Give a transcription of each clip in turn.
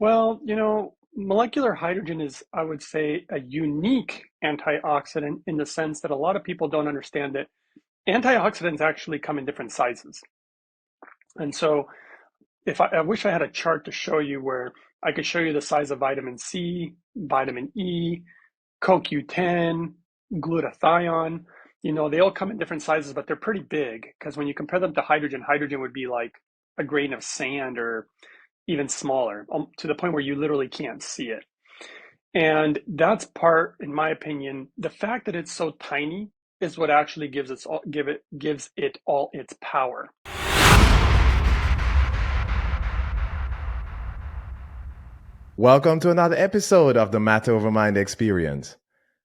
Molecular hydrogen is, I would say, a unique antioxidant in the sense that a lot of people don't understand that antioxidants actually come in different sizes. And so, if I wish I had a chart to show you where I could show you the size of vitamin C, vitamin E, CoQ10, glutathione. They all come in different sizes, but they're pretty big because when you compare them to hydrogen, hydrogen would be like a grain of sand or even smaller, to the point where you literally can't see it. And that's part, in my opinion, the fact that it's so tiny is what actually gives it all its power. Welcome to another episode of the Matter Over Mind Experience.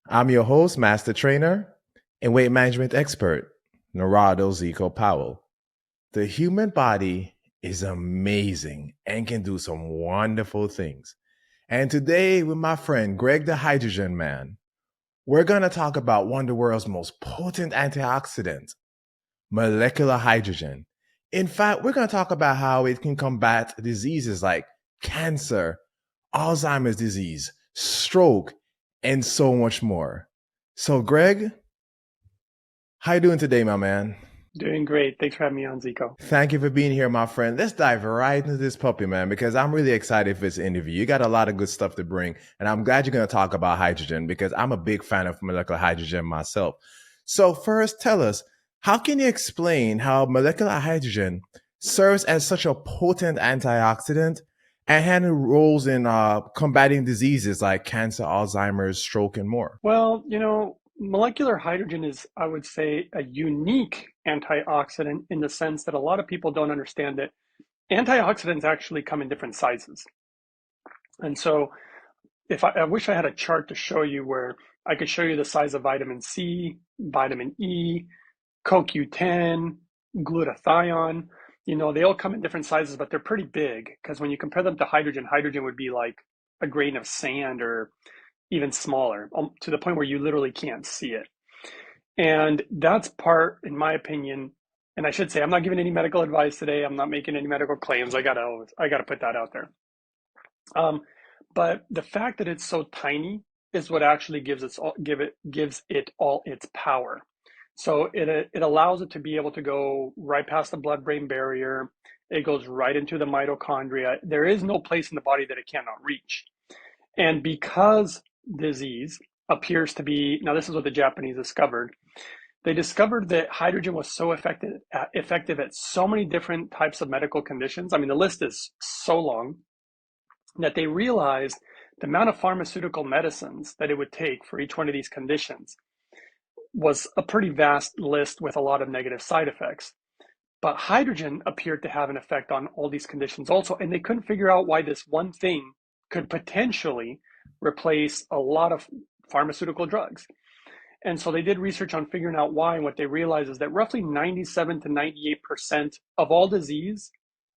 I'm your host, Master Trainer, and weight management expert, Narado Zico Powell. The human body is amazing and can do some wonderful things. And today, with my friend Greg the Hydrogen Man, we're going to talk about one of the world's most potent antioxidants, molecular hydrogen. In fact, we're going to talk about how it can combat diseases like cancer, Alzheimer's disease, stroke, and so much more. So, Greg, how you doing today, my man? Doing great. Thanks for having me on, Zico. Thank you for being here, my friend. Let's dive right into this puppy, man, because I'm really excited for this interview. You got a lot of good stuff to bring, and I'm glad you're going to talk about hydrogen because I'm a big fan of molecular hydrogen myself. So, first, tell us, how can you explain how molecular hydrogen serves as such a potent antioxidant and has roles in combating diseases like cancer, Alzheimer's, stroke, and more? Molecular hydrogen is, I would say, a unique antioxidant in the sense that a lot of people don't understand that antioxidants actually come in different sizes. And so, if I wish I had a chart to show you where I could show you the size of vitamin C, vitamin E, CoQ10, glutathione. They all come in different sizes, but they're pretty big because when you compare them to hydrogen, hydrogen would be like a grain of sand or even smaller, to the point where you literally can't see it. And that's part, in my opinion, and I should say I'm not giving any medical advice today. I'm not making any medical claims. I gotta put that out there. Um, but the fact that it's so tiny is what actually gives it all its power. So it allows it to be able to go right past the blood-brain barrier. It goes right into the mitochondria. There is no place in the body that it cannot reach. And because disease appears to be, now this is what the Japanese discovered. They discovered that hydrogen was so effective at so many different types of medical conditions. I mean, the list is so long that they realized the amount of pharmaceutical medicines that it would take for each one of these conditions was a pretty vast list with a lot of negative side effects. But hydrogen appeared to have an effect on all these conditions also, and they couldn't figure out why this one thing could potentially replace a lot of pharmaceutical drugs. And so they did research on figuring out why, and what they realized is that roughly 97 to 98% of all disease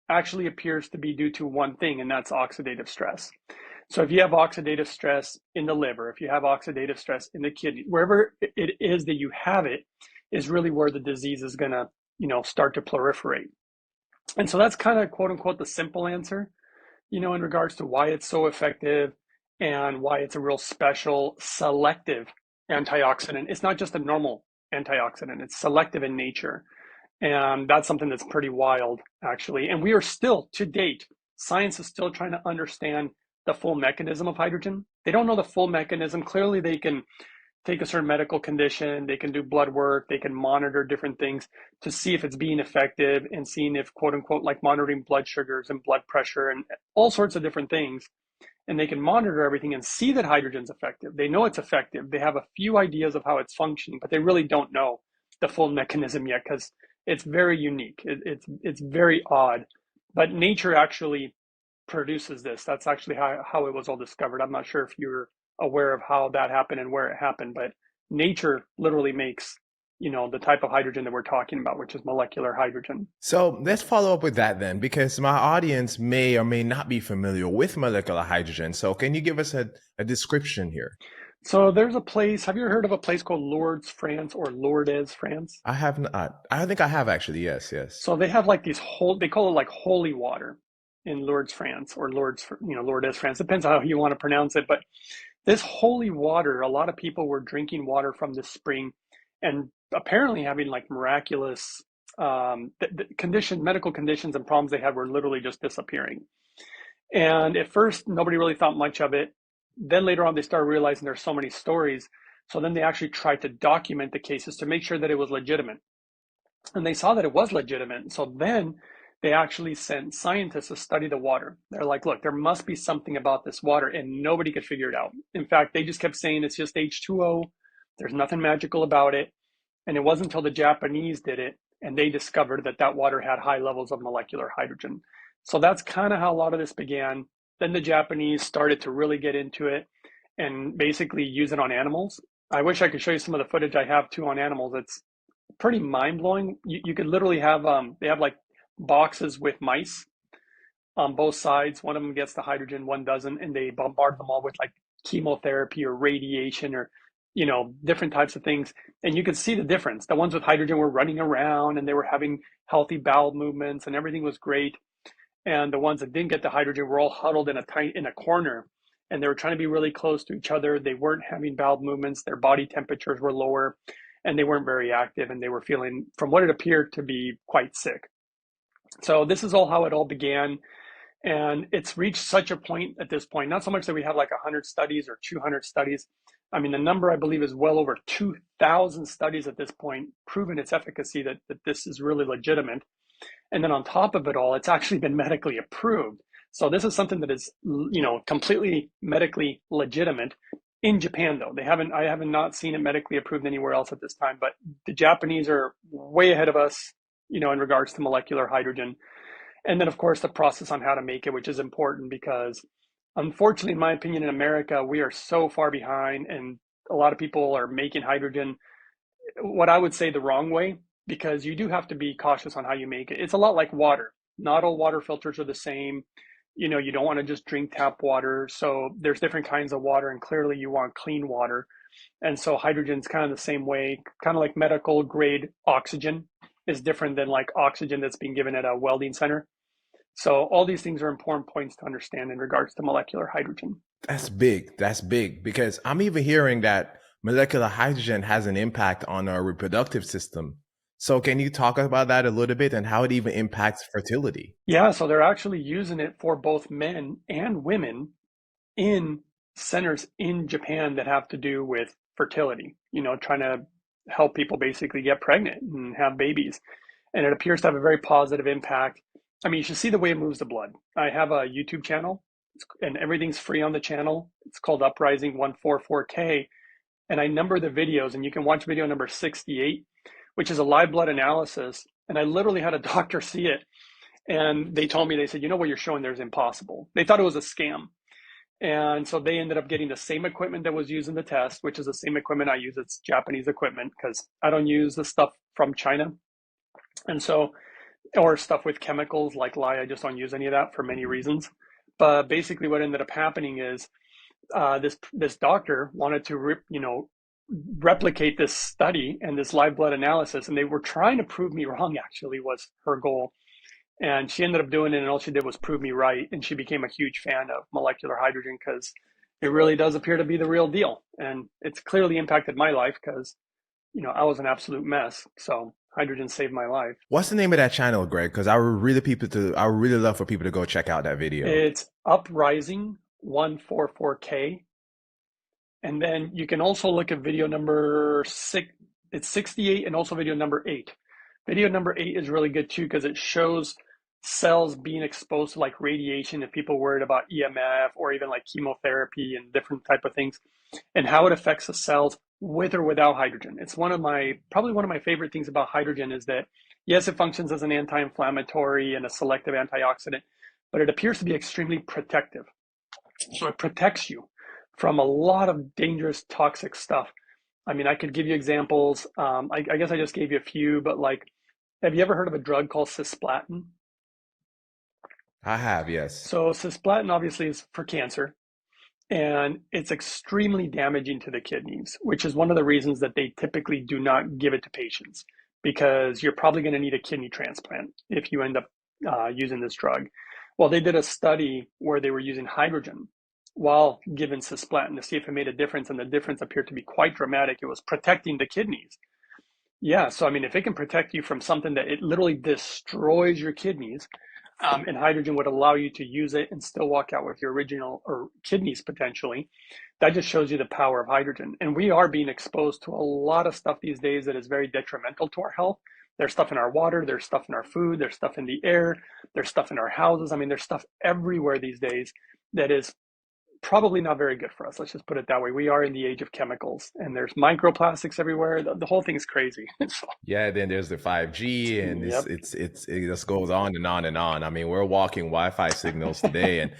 actually appears to be due to one thing, and that's oxidative stress. So if you have oxidative stress in the liver, if you have oxidative stress in the kidney, wherever it is that you have it, is really where the disease is going to, start to proliferate. And so that's kind of quote unquote the simple answer, in regards to why it's so effective and why it's a real special selective antioxidant. It's not just a normal antioxidant, it's selective in nature. And that's something that's pretty wild, actually. And we are still, to date, science is still trying to understand the full mechanism of hydrogen. They don't know the full mechanism. Clearly, they can take a certain medical condition, they can do blood work, they can monitor different things to see if it's being effective and seeing if, quote unquote, like monitoring blood sugars and blood pressure and all sorts of different things. And they can monitor everything and see that hydrogen's effective. They know it's effective. They have a few ideas of how it's functioning, but they really don't know the full mechanism yet because it's very unique. It's very odd, but nature actually produces this. That's actually how it was all discovered. I'm not sure if you're aware of how that happened and where it happened, but nature literally makes, the type of hydrogen that we're talking about, which is molecular hydrogen. So let's follow up with that then, because my audience may or may not be familiar with molecular hydrogen. So can you give us a description here? So there's a place, have you ever heard of a place called Lourdes, France, or Lourdes, France? I have not. I think I have actually. Yes, yes. So they have like they call it like holy water. in Lourdes, France, or Lourdes, Lourdes, France. Depends on how you want to pronounce it. But this holy water, a lot of people were drinking water from this spring, and apparently having like miraculous medical conditions and problems they had were literally just disappearing. And at first, nobody really thought much of it. Then later on, they started realizing there's so many stories. So then they actually tried to document the cases to make sure that it was legitimate. And they saw that it was legitimate. So then they actually sent scientists to study the water. They're like, look, there must be something about this water, and nobody could figure it out. In fact, they just kept saying it's just H2O. There's nothing magical about it. And it wasn't until the Japanese did it and they discovered that that water had high levels of molecular hydrogen. So that's kind of how a lot of this began. Then the Japanese started to really get into it and basically use it on animals. I wish I could show you some of the footage I have too on animals. It's pretty mind blowing. You could literally have they have like boxes with mice on both sides. One of them gets the hydrogen, one doesn't, and they bombard them all with like chemotherapy or radiation or different types of things. And you could see the difference. The ones with hydrogen were running around and they were having healthy bowel movements and everything was great. And the ones that didn't get the hydrogen were all huddled in a corner, and they were trying to be really close to each other. They weren't having bowel movements. Their body temperatures were lower, and they weren't very active, and they were feeling, from what it appeared, to be quite sick. So this is all how it all began. And it's reached such a point at this point, not so much that we have like 100 studies or 200 studies. I mean, the number I believe is well over 2,000 studies at this point, proving its efficacy, that this is really legitimate. And then on top of it all, it's actually been medically approved. So this is something that is, completely medically legitimate in Japan, though. I haven't not seen it medically approved anywhere else at this time, but the Japanese are way ahead of us, in regards to molecular hydrogen. And then, of course, the process on how to make it, which is important because, unfortunately, in my opinion, in America, we are so far behind, and a lot of people are making hydrogen what I would say the wrong way, because you do have to be cautious on how you make it. It's a lot like water. Not all water filters are the same. You don't want to just drink tap water. So there's different kinds of water, and clearly you want clean water. And so hydrogen's kind of the same way, kind of like medical grade oxygen is different than like oxygen that's being given at a welding center. So all these things are important points to understand in regards to molecular hydrogen. That's big. That's big because I'm even hearing that molecular hydrogen has an impact on our reproductive system. So can you talk about that a little bit and how it even impacts fertility? Yeah, so they're actually using it for both men and women in centers in Japan that have to do with fertility, trying to help people basically get pregnant and have babies. And it appears to have a very positive impact. I mean, you should see the way it moves the blood. I have a YouTube channel, and everything's free on the channel. It's called Uprising 144K. And I number the videos, and you can watch video number 68, which is a live blood analysis. And I literally had a doctor see it. And they said, what you're showing there is impossible. They thought it was a scam. And so they ended up getting the same equipment that was used in the test, which is the same equipment I use. It's Japanese equipment because I don't use the stuff from China. And so, or stuff with chemicals like lye, I just don't use any of that for many reasons. But basically what ended up happening is this doctor wanted to, replicate this study and this live blood analysis. And they were trying to prove me wrong, actually, was her goal. And she ended up doing it, and all she did was prove me right. And she became a huge fan of molecular hydrogen because it really does appear to be the real deal. And it's clearly impacted my life because, I was an absolute mess. So hydrogen saved my life. What's the name of that channel, Greg? Because I would really love for people to go check out that video. It's Uprising 144K. And then you can also look at video number 6. It's 68, and also video number 8. Video number 8 is really good too because it shows cells being exposed to like radiation if people worried about EMF or even like chemotherapy and different type of things, and how it affects the cells with or without hydrogen. It's probably one of my favorite things about hydrogen is that yes, it functions as an anti-inflammatory and a selective antioxidant, but it appears to be extremely protective. So it protects you from a lot of dangerous toxic stuff. I mean, I could give you examples. I guess I just gave you a few, but like, have you ever heard of a drug called cisplatin? I have, yes. So cisplatin obviously is for cancer, and it's extremely damaging to the kidneys, which is one of the reasons that they typically do not give it to patients, because you're probably going to need a kidney transplant if you end up using this drug. Well, they did a study where they were using hydrogen while given cisplatin to see if it made a difference, and the difference appeared to be quite dramatic. It was protecting the kidneys. Yeah, so I mean, if it can protect you from something that it literally destroys your kidneys, and hydrogen would allow you to use it and still walk out with your original or kidneys potentially, that just shows you the power of hydrogen. And we are being exposed to a lot of stuff these days that is very detrimental to our health. There's stuff in our water, there's stuff in our food, there's stuff in the air, there's stuff in our houses. I mean, there's stuff everywhere these days that is probably not very good for us. Let's just put it that way. We are in the age of chemicals, and there's microplastics everywhere. The whole thing is crazy. So, Yeah, then there's the 5G, and yep. it just goes on and on and on. I mean, we're walking Wi-Fi signals today, and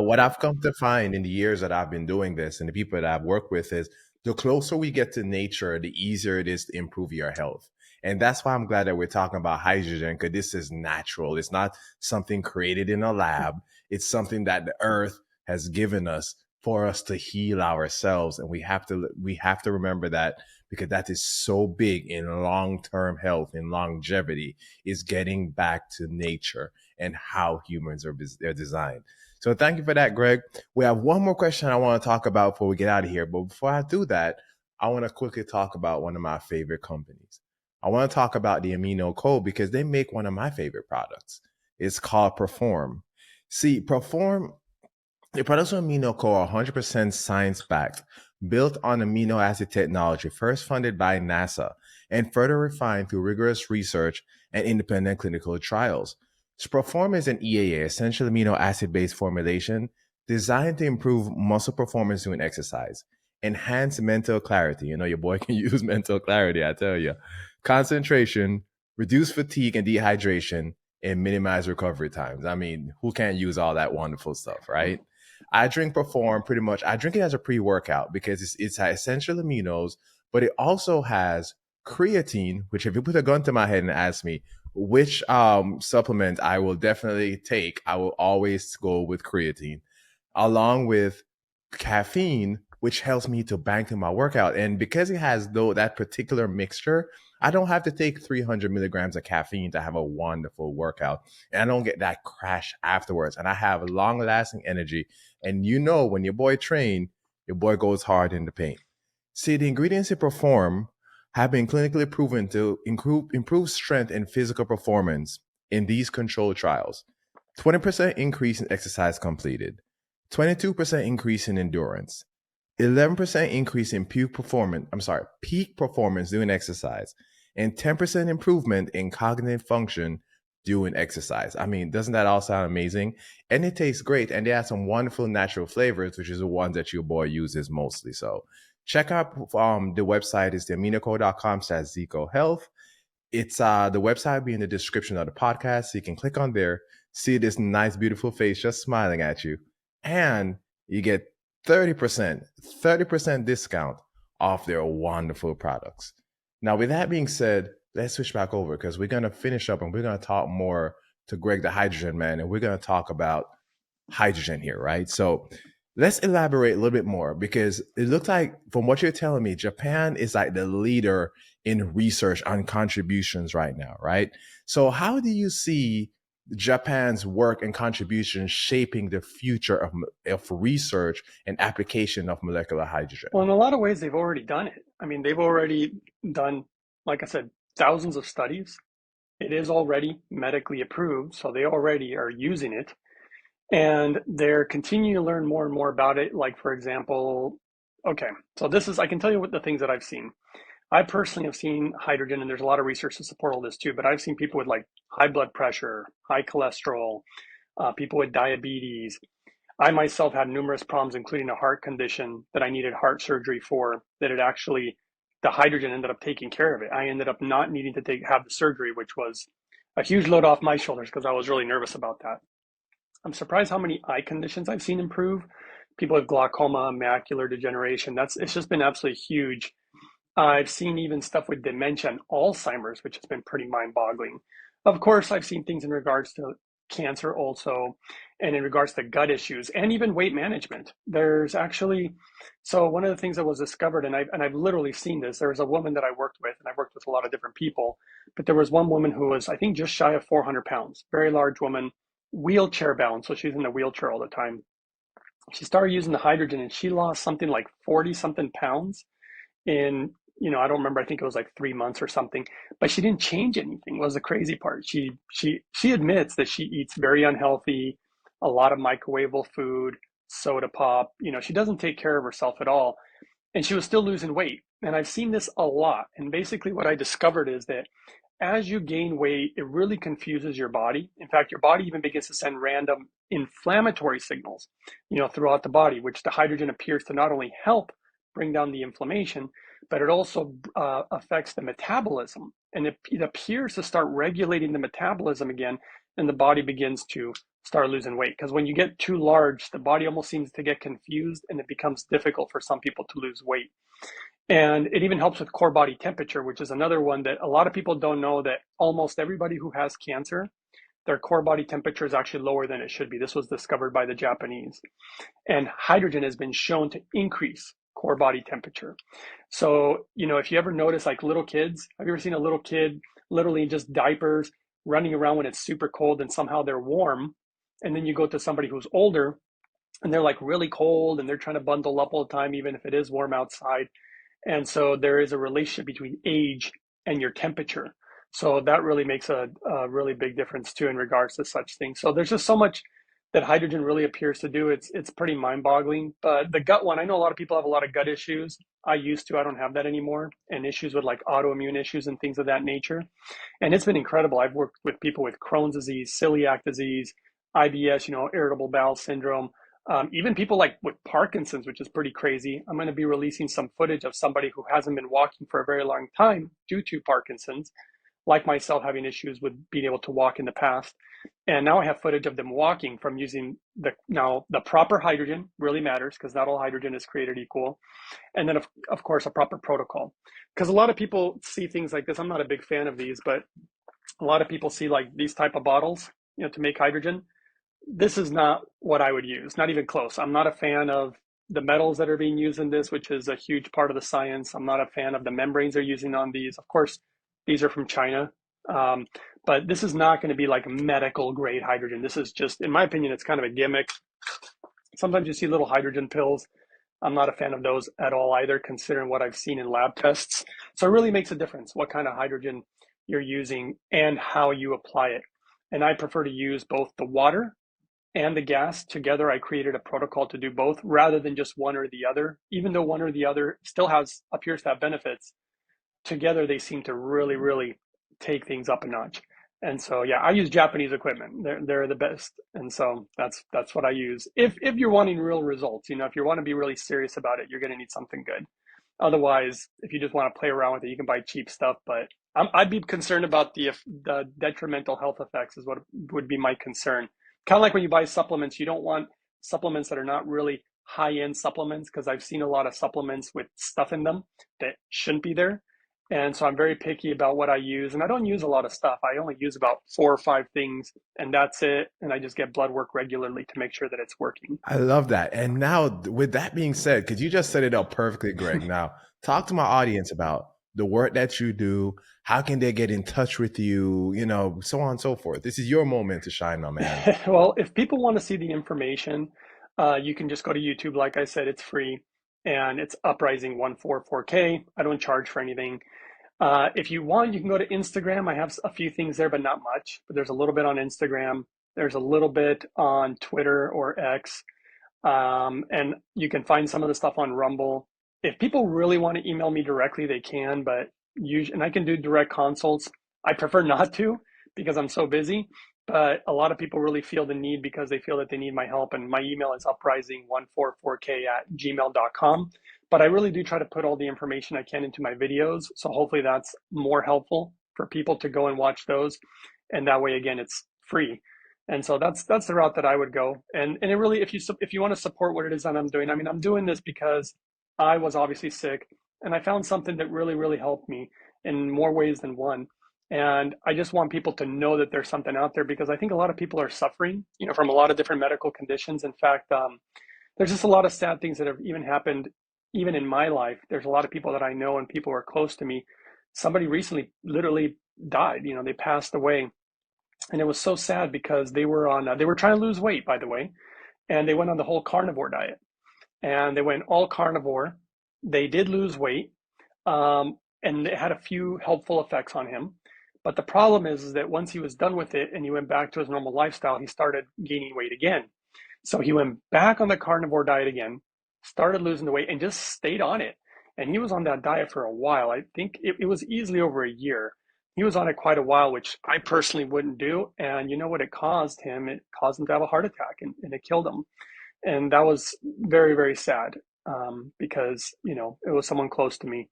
what I've come to find in the years that I've been doing this, and the people that I've worked with, is the closer we get to nature, the easier it is to improve your health. And that's why I'm glad that we're talking about hydrogen, because this is natural. It's not something created in a lab. It's something that the earth has given us for us to heal ourselves, and we have to remember that, because that is so big in long-term health and longevity, is getting back to nature and how humans are designed. So thank you for that, Greg. We have one more question I want to talk about before we get out of here. But before I do that, I want to quickly talk about one of my favorite companies. I want to talk about the Amino Code, because they make one of my favorite products. It's called Perform. See, Perform, the products from Amino Co are 100% science backed, built on amino acid technology, first funded by NASA, and further refined through rigorous research and independent clinical trials. Perform is an EAA, essential amino acid based formulation designed to improve muscle performance during exercise, enhance mental clarity. You know, your boy can use mental clarity, I tell you. Concentration, reduce fatigue and dehydration, and minimize recovery times. I mean, who can't use all that wonderful stuff, right? I drink Perform pretty much. I drink it as a pre-workout because it's essential aminos, but it also has creatine. Which, if you put a gun to my head and ask me which supplement I will definitely take, I will always go with creatine, along with caffeine, which helps me to bank in my workout. And because it has though that particular mixture, I don't have to take 300 milligrams of caffeine to have a wonderful workout. And I don't get that crash afterwards. And I have long lasting energy. And you know, when your boy train, your boy goes hard in the paint. See, the ingredients it Perform have been clinically proven to improve strength and physical performance in these controlled trials. 20% increase in exercise completed, 22% increase in endurance, 11% increase in peak performance during exercise, and 10% improvement in cognitive function doing exercise. I mean, doesn't that all sound amazing? And it tastes great. And they have some wonderful natural flavors, which is the ones that your boy uses mostly. So check out the website is theaminoco.com/Zico Health. It's the website will be in the description of the podcast. So you can click on there, see this nice, beautiful face just smiling at you. And you get 30% discount off their wonderful products. Now, with that being said, let's switch back over, because we're going to finish up and we're going to talk more to Greg, the hydrogen man, and we're going to talk about hydrogen here, right? So let's elaborate a little bit more, because it looks like, from what you're telling me, Japan is like the leader in research on contributions right now, right? So how do you see Japan's work and contributions shaping the future of research and application of molecular hydrogen? Well, in a lot of ways, they've already done it. I mean, they've already done, like I said, thousands of studies. It is already medically approved, so they already are using it. And they're continuing to learn more and more about it. Like, for example, okay, so this is, I can tell you what the things that I've seen. I personally have seen hydrogen, and there's a lot of research to support all this too, but I've seen people with like high blood pressure, high cholesterol, people with diabetes. I myself had numerous problems, including a heart condition that I needed heart surgery for, that it actually, the hydrogen ended up taking care of it. I ended up not needing to have the surgery, which was a huge load off my shoulders because I was really nervous about that. I'm surprised how many eye conditions I've seen improve. People with glaucoma, macular degeneration. It's just been absolutely huge. I've seen even stuff with dementia and Alzheimer's, which has been pretty mind-boggling. Of course, I've seen things in regards to cancer also, and in regards to gut issues, and even weight management. There's actually, so one of the things that was discovered, and I've literally seen this. There was a woman that I worked with, and I worked with a lot of different people, but there was one woman who was, I think, just shy of 400 pounds, very large woman, wheelchair bound. So she's in the wheelchair all the time. She started using the hydrogen and she lost something like 40 something pounds in, I don't remember, I think it was like 3 months or something, but she didn't change anything was the crazy part. She admits that she eats very unhealthy, a lot of microwavable food, soda pop, she doesn't take care of herself at all, and she was still losing weight. And I've seen this a lot. And basically what I discovered is that as you gain weight, it really confuses your body. In fact, your body even begins to send random inflammatory signals, throughout the body, which the hydrogen appears to not only help bring down the inflammation, but it also affects the metabolism. And it appears to start regulating the metabolism again, and the body begins to start losing weight. Because when you get too large, the body almost seems to get confused, and it becomes difficult for some people to lose weight. And it even helps with core body temperature, which is another one that a lot of people don't know, that almost everybody who has cancer, their core body temperature is actually lower than it should be. This was discovered by the Japanese. And hydrogen has been shown to increase core body temperature. So, if you ever notice like little kids, have you ever seen a little kid literally in just diapers running around when it's super cold and somehow they're warm? And then you go to somebody who's older and they're like really cold and they're trying to bundle up all the time, even if it is warm outside. And so there is a relationship between age and your temperature. So that really makes a really big difference too in regards to such things. So there's just so much that hydrogen really appears to do. It's pretty mind-boggling. But the gut one, I know a lot of people have a lot of gut issues. I used to, I don't have that anymore, and issues with like autoimmune issues and things of that nature. And it's been incredible. I've worked with people with Crohn's disease, celiac disease, IBS, irritable bowel syndrome, even people like with Parkinson's, which is pretty crazy. I'm going to be releasing some footage of somebody who hasn't been walking for a very long time due to Parkinson's, like myself having issues with being able to walk in the past. And now I have footage of them walking from using the proper hydrogen really matters because not all hydrogen is created equal. And then of course a proper protocol. Because a lot of people see things like this. I'm not a big fan of these, but a lot of people see like these type of bottles, to make hydrogen. This is not what I would use, not even close. I'm not a fan of the metals that are being used in this, which is a huge part of the science. I'm not a fan of the membranes they're using on these. Of course, these are from China, um, but this is not going to be like medical grade hydrogen. This is just, in my opinion, it's kind of a gimmick. Sometimes you see little hydrogen pills. I'm not a fan of those at all either, considering what I've seen in lab tests. So it really makes a difference what kind of hydrogen you're using and how you apply it. And I prefer to use both the water and the gas together. I created a protocol to do both rather than just one or the other. Even though one or the other still appears to have benefits, together they seem to really, really take things up a notch. And so yeah, I use Japanese equipment. They're the best. And so that's what I use. If you're wanting real results, if you want to be really serious about it, you're going to need something good. Otherwise, if you just want to play around with it, you can buy cheap stuff. But I'd be concerned about the detrimental health effects is what would be my concern. Kind of like when you buy supplements, you don't want supplements that are not really high end supplements, because I've seen a lot of supplements with stuff in them that shouldn't be there. And so I'm very picky about what I use. And I don't use a lot of stuff. I only use about 4 or 5 things, and that's it. And I just get blood work regularly to make sure that it's working. I love that. And now, with that being said, because you just set it up perfectly, Greg, now talk to my audience about the work that you do. How can they get in touch with you? So on and so forth. This is your moment to shine, my man. Well, if people want to see the information, you can just go to YouTube. Like I said, it's free and it's Uprising 144K. I don't charge for anything. If you want, you can go to Instagram. I have a few things there, but not much. But there's a little bit on Instagram. There's a little bit on Twitter or X. And you can find some of the stuff on Rumble. If people really want to email me directly, they can, but usually, and I can do direct consults. I prefer not to because I'm so busy, but a lot of people really feel the need because they feel that they need my help. And my email is uprising144k@gmail.com. But I really do try to put all the information I can into my videos. So hopefully that's more helpful for people to go and watch those. And that way, again, it's free. And so that's the route that I would go. And it really, if you want to support what it is that I'm doing, I mean, I'm doing this because I was obviously sick and I found something that really, really helped me in more ways than one. And I just want people to know that there's something out there, because I think a lot of people are suffering, from a lot of different medical conditions. In fact, there's just a lot of sad things that have even happened, even in my life. There's a lot of people that I know and people who are close to me. Somebody recently literally died, they passed away, And it was so sad because they were trying to lose weight, by the way, and they went on the whole carnivore diet, and they went all carnivore. They did lose weight, and it had a few helpful effects on him. But the problem is that once he was done with it and he went back to his normal lifestyle, he started gaining weight again. So he went back on the carnivore diet again, started losing the weight, and just stayed on it. And he was on that diet for a while. I think it was easily over a year. He was on it quite a while, which I personally wouldn't do. And you know what it caused him? It caused him to have a heart attack, and it killed him. And that was very, very sad, because, it was someone close to me.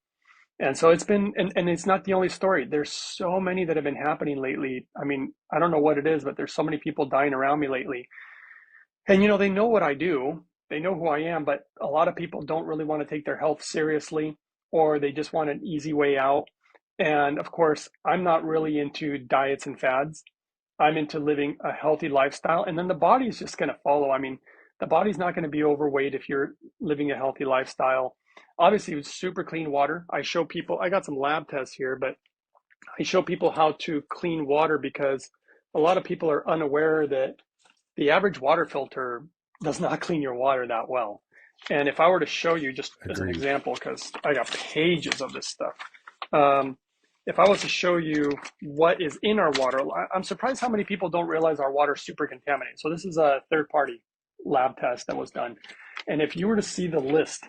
And so it's been, and it's not the only story. There's so many that have been happening lately. I mean, I don't know what it is, but there's so many people dying around me lately. And they know what I do, they know who I am, but a lot of people don't really want to take their health seriously, or they just want an easy way out. And of course, I'm not really into diets and fads. I'm into living a healthy lifestyle, and then the body's just going to follow. I mean, the body's not going to be overweight if you're living a healthy lifestyle. Obviously, with super clean water, I show people, I got some lab tests here, but I show people how to clean water because a lot of people are unaware that the average water filter does not clean your water that well. And if I were to show you just as an Agreed. example, because I got pages of this stuff, um, if I was to show you what is in our water, I'm surprised how many people don't realize our water is super contaminated. So this is a third party lab test that was done. And if you were to see the list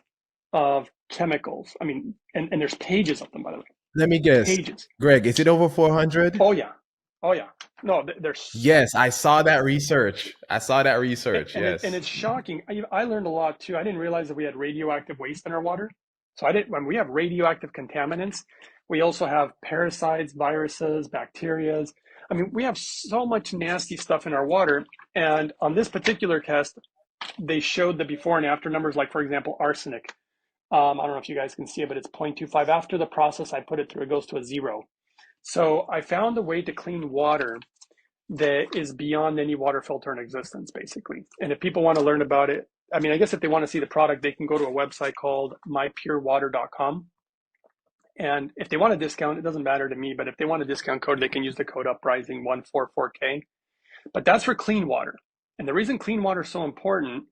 of chemicals, I mean, and there's pages of them, by the way, Let me guess. pages. Greg, is it over 400? Oh, yeah. Oh, yeah. No, there's Yes, I saw that research. I saw that research. and Yes. it's shocking. I learned a lot too. I didn't realize that we had radioactive waste in our water. So I didn't when we have radioactive contaminants, we also have parasites, viruses, bacterias. I mean, we have so much nasty stuff in our water. And on this particular test, they showed the before and after numbers, like for example, arsenic. I don't know if you guys can see it, but it's 0.25. After the process I put it through, it goes to a zero. So I found a way to clean water that is beyond any water filter in existence, basically. And if people want to learn about it, I mean, I guess if they want to see the product, they can go to a website called mypurewater.com. And if they want a discount, it doesn't matter to me, but if they want a discount code, they can use the code uprising144K. But that's for clean water. And the reason clean water is so important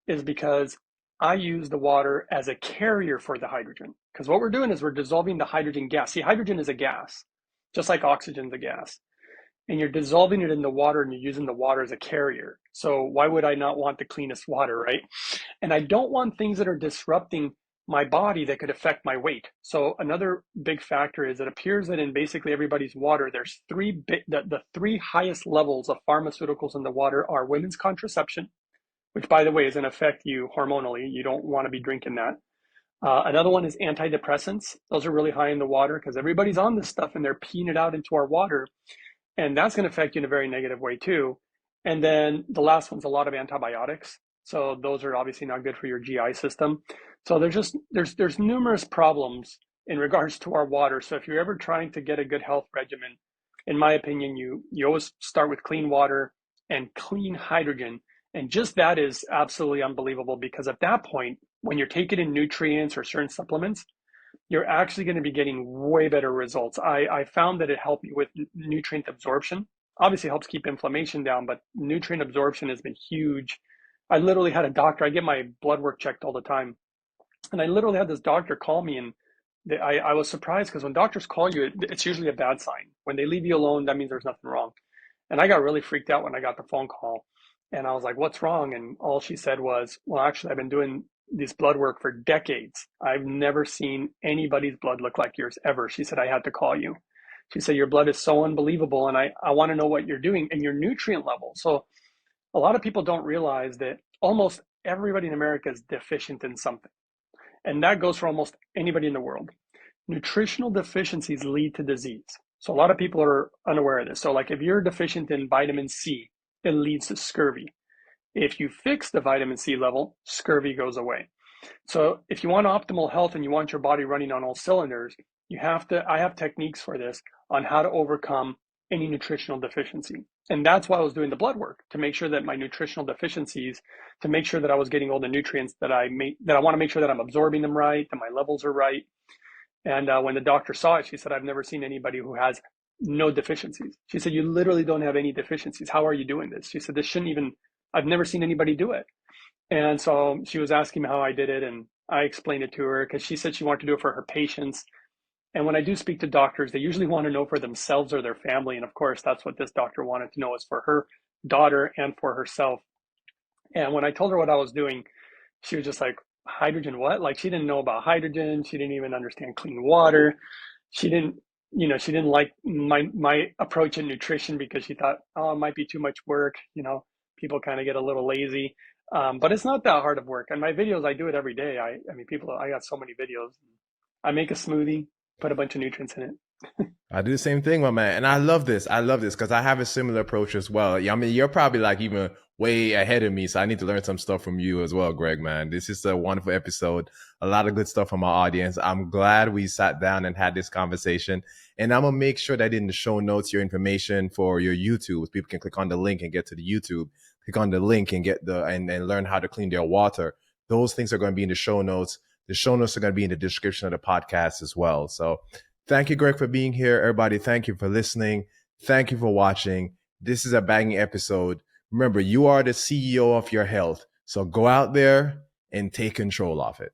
is because I use the water as a carrier for the hydrogen. Because what we're doing is we're dissolving the hydrogen gas. See, hydrogen is a gas, just like oxygen is a gas, and you're dissolving it in the water and you're using the water as a carrier. So why would I not want the cleanest water, right? And I don't want things that are disrupting my body that could affect my weight. So another big factor is it appears that in basically everybody's water, there's the three highest levels of pharmaceuticals in the water are women's contraception, which by the way is going to affect you hormonally. You don't want to be drinking that. Another one is antidepressants. Those are really high in the water because everybody's on this stuff and they're peeing it out into our water, and that's going to affect you in a very negative way too. And then the last one's a lot of antibiotics. So those are obviously not good for your GI system. So there's numerous problems in regards to our water. So if you're ever trying to get a good health regimen, in my opinion, you always start with clean water and clean hydrogen. And just that is absolutely unbelievable because at that point, when you're taking in nutrients or certain supplements, you're actually going to be getting way better results. I found that it helped me with nutrient absorption. Obviously, it helps keep inflammation down, but nutrient absorption has been huge. I literally had a doctor, I get my blood work checked all the time. And I literally had this doctor call me, and I was surprised because when doctors call you, it's usually a bad sign. When they leave you alone, that means there's nothing wrong. And I got really freaked out when I got the phone call. And I was like, what's wrong? And all she said was, well, actually, I've been doing this blood work for decades. I've never seen anybody's blood look like yours ever. She said, I had to call you. She said, your blood is so unbelievable. And I want to know what you're doing and your nutrient level. So a lot of people don't realize that almost everybody in America is deficient in something. And that goes for almost anybody in the world. Nutritional deficiencies lead to disease. So a lot of people are unaware of this. So like if you're deficient in vitamin C, it leads to scurvy. If you fix the vitamin C level, scurvy goes away. So if you want optimal health and you want your body running on all cylinders, I have techniques for this on how to overcome any nutritional deficiency. And that's why I was doing the blood work to make sure that my nutritional deficiencies, to make sure that I was getting all the nutrients that that I want to make sure that I'm absorbing them right, that my levels are right. And when the doctor saw it, she said, I've never seen anybody who has no deficiencies. She said, you literally don't have any deficiencies. How are you doing this? She said, this shouldn't even, I've never seen anybody do it. And so she was asking me how I did it. And I explained it to her because she said she wanted to do it for her patients. And when I do speak to doctors, they usually want to know for themselves or their family. And of course, that's what this doctor wanted to know is for her daughter and for herself. And when I told her what I was doing, she was just like, hydrogen, what? Like she didn't know about hydrogen. She didn't even understand clean water. She didn't, she didn't like my approach in nutrition because she thought, oh, it might be too much work. People kind of get a little lazy. But it's not that hard of work. And my videos, I do it every day. I mean, I got so many videos. I make a smoothie, put a bunch of nutrients in it. I do the same thing, my man. And I love this. I love this because I have a similar approach as well. I mean, you're probably like even way ahead of me. So I need to learn some stuff from you as well, Greg, man. This is a wonderful episode. A lot of good stuff from our audience. I'm glad we sat down and had this conversation. And I'm going to make sure that in the show notes, your information for your YouTube, people can click on the link and get to the YouTube, click on the link and get and learn how to clean their water. Those things are going to be in the show notes. The show notes are going to be in the description of the podcast as well. So thank you, Greg, for being here. Everybody, thank you for listening. Thank you for watching. This is a banging episode. Remember, you are the CEO of your health. So go out there and take control of it.